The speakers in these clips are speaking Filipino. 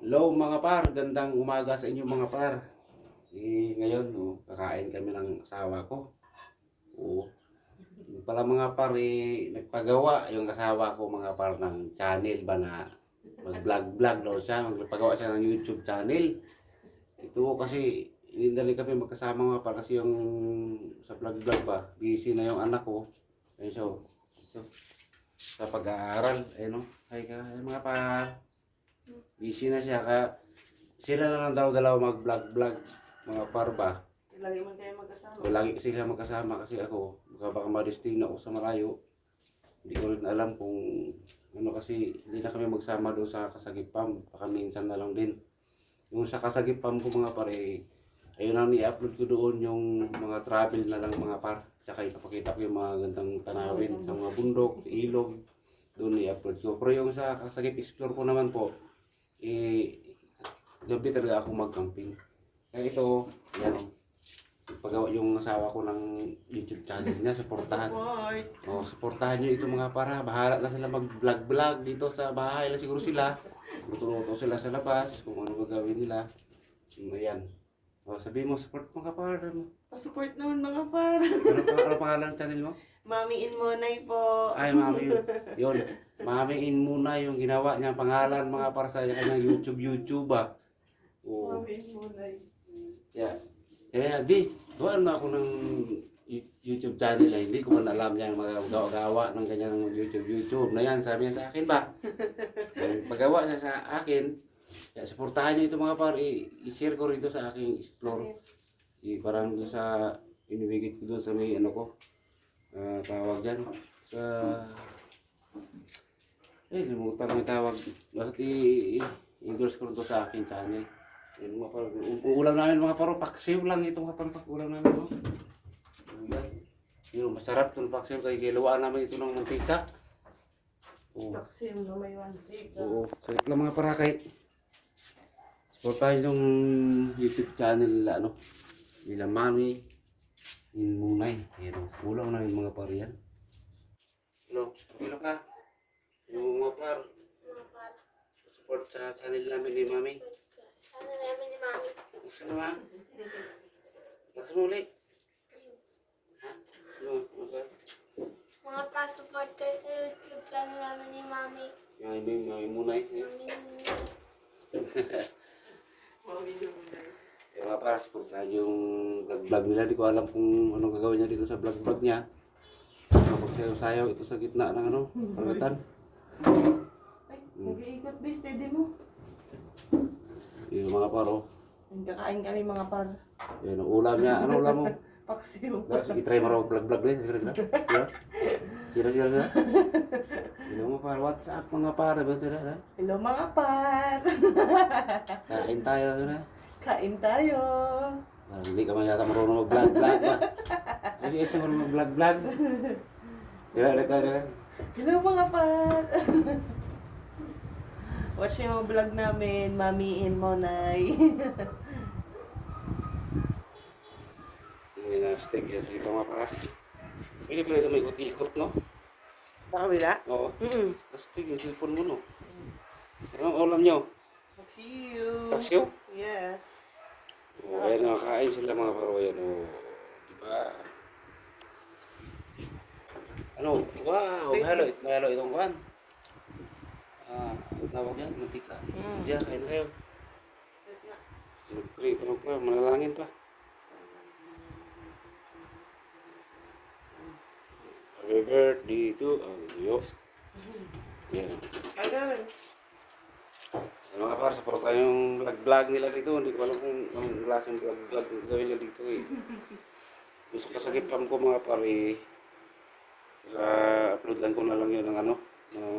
Hello mga par, gandang umaga sa inyo mga par. Ngayon, kakain kami ng asawa ko. Oo. Yung pala mga par, nagpagawa yung asawa ko mga par ng channel ba na mag-vlog daw siya. Magpagawa siya ng YouTube channel. Ito kasi, hindi na rin kami magkasama mga par kasi yung sa vlog ba, busy na yung anak ko. Ayun so sa pag-aaral. Ayun o, hi ka, ay mga par. Busy na siya ka. Sila na lang daw dalawa mag-vlog mga parba. Lagi man kayo magkasama. O lagi kasi sila magkasama kasi ako baka madisting na ako sa malayo. Hindi ko rin alam kung ano kasi hindi na kami magsama doon sa Kasagipam. Baka minsan na lang din. Yung sa Kasagipam ko mga pare, ayun ang i-upload ko doon yung mga travel na lang mga par. Tsaka ipapakita ko yung mga gandang tanawin sa mga bundok, ilog. Doon i-upload ko. Pero yung sa Kasagip Explore ko naman po, gabi talaga ako mag-camping. Kaya ito, yan, pagawa yung asawa ko ng YouTube channel niya, suportahan. Support. Suportahan nyo ito mga para, bahala na sila mag-vlog dito sa bahay lang siguro sila. Luto-luto sila sa labas, kung ano gagawin nila. Ayan. Sabi mo, support mo ka para mo. Pa-support naman mga par. Ano pangalan ng channel mo? Mami in Monay po. Ay, Mami yun. Mami in muna yung ginawa niya pangalan mga para sa kanyang YouTube ba. Oo. Mami in Monay. Yeah. Kaya di, gawaan mo ako ng YouTube channel na hindi ko man alam niya mga gawa ng kanyang YouTube na yan. Sabi niya sa akin ba? Paggawa siya sa akin, kaya suportahan niyo ito mga par, i-share ko rito sa aking explore. Parang doon sa inibigit ko doon sa may ano ko, tawag dyan, sa, limutan ko yung tawag. Bakit i-endorse ko ito sa aking channel. Yung mga par, ulam namin mga paro, paksiw lang ito mga paro, ulam namin no. Yun, masarap itong paksiw kaya kilawaan namin ito ng mantika. Oo. Taksim na may mantika. Oo, salit lang mga parakay. Supportahan yung YouTube channel nila, ano, nila Mami in Munay. Pero kulang na yung mga par yan. Hello ka. Yung mga par, support sa channel namin ni Mami. Ano namin ni Mami? Gusto na nga. Lakas mo ulit. Ha? Ano ba? Mga pa-support kayo sa YouTube channel namin ni Mami. Yung Mami Munay. Mami. Mami in Monay. Yung mga para supportahan yung vlog nila. Di ko alam kung anong gagawin niya dito sa vlog niya. Magsayaw-sayaw ito sa gitna ng ano, karagatan. Ay, nag-iikot ba? Steady mo. Yung mga paro. Kakain kami mga par. Yan ang ulam niya. Ano ulam mo? Paksiw. Sige, try mo raw vlog din. Sira. Hello mga par. What's up mga par? Hello mga par. Kain tayo. Kain tayo. Hindi ka man yata marunong mag-vlog ba? Ay, siya marunong mag-vlog. Dira. Hello mga par. Watch yung vlog namin, Mami in Monay. Hindi na stick yan sa ito mga par. Pwede pala ito may ikot-ikot, no? Nakawila? Oo. Mm-mm. Stick yung cellphone mo, no? Ano ang ulam nyo? Paksiw. Paksiw? Yes. Ayan, nakakain sila mga paro. Ayan, diba? Ano? Wow! Mahalo itong kuhan. Ang tawag yan, mantika. Diyan, kain na kayo. Manalangin pa. Happy birthday to Alio. Yan. Agad. Ano nga para, support tayo yung vlog nila dito. Hindi ko alam kung anong klaseng vlog gawin nila dito eh. Gusto kasagipam ko mga pare, upload lang ko na lang yun ng ano, ng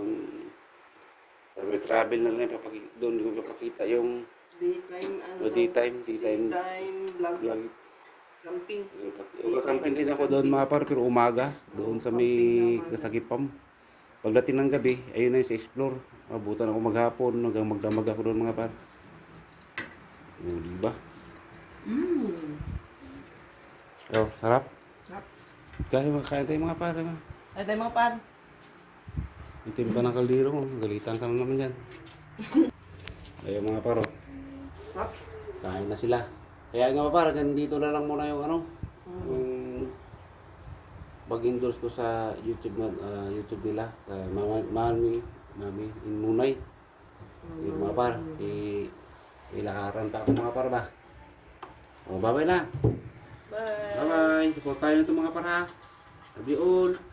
travel na lang, doon ko papakita yung Daytime, daytime Daytime vlog. vlog. Camping. Kakampin din ako doon mga par, pero umaga, doon sa may kasagipam. Pagdating ng gabi, ayun na yung sa explore. Mabutan ako maghapon, hanggang magdamag ako doon mga par. Diba? Sarap. Sarap. Kain tayo mga par. Ay, tayo mga par. Itim pa ng kaldero mo, galitan ka na naman dyan. Ayun mga par, oh. Hop. Kain na sila. Kaya nga par, ganito na lang muna yung ano, yung pag-endorse ko sa YouTube na YouTube nila, Mami Inmunay. Yung mga par, ilakaran pa ako mga par ba. O, bye-bye na. Bye. Bye-bye. Support tayo nito mga par ha. Love you all.